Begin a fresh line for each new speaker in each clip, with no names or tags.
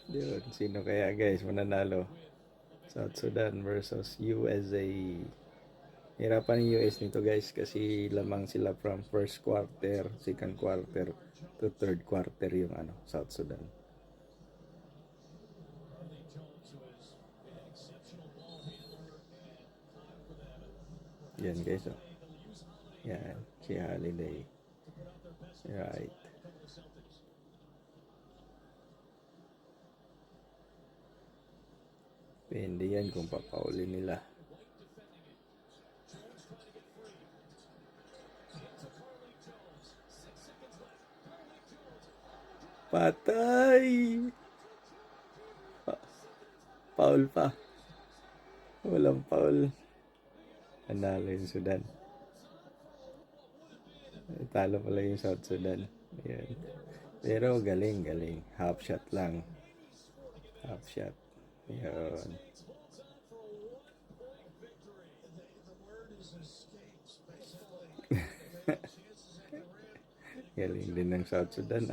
Yun, sino kaya guys mananalo? South Sudan versus USA. Hirapan yung US nito guys kasi lamang sila from first quarter, second quarter to third quarter yung South Sudan. Yan guys, oh. Yan, si Holiday. Right. Pwede yan kung papauli nila. Patay! Paul pa. Walang Paul. Nanalo yung Sudan. Talo pala yung South Sudan. Ayan. Pero galing. Half shot lang. Half shot. Ayan. Galing din ng South Sudan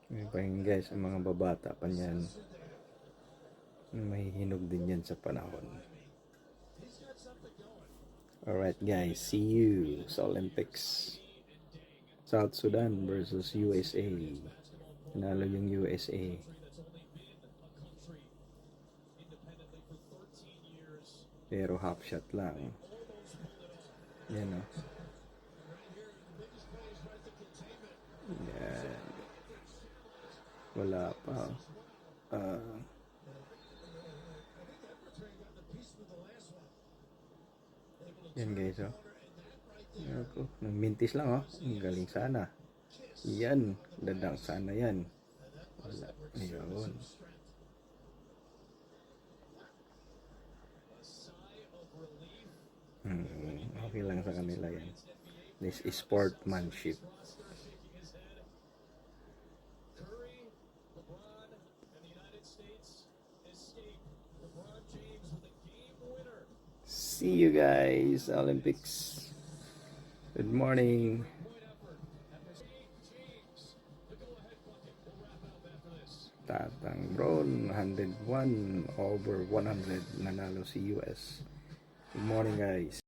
May pahing guys, ang mga babata pa niyan. May hinog din yan sa panahon. Alright guys, see you sa Olympics. South Sudan versus USA. Nanalo yung USA. Pero half shot lang. Yan o. Yan. Wala pa. Yan guys, oh. Ako, nagmintis lang, oh. Ang galing sana. Yan, dadang sana yan. Wala. Ayun. Okay lang sa kanila yan. This is sportsmanship. See you guys, Olympics. Good morning. Tatang Brown, 101 over 100. Nanalo si US. Good morning guys.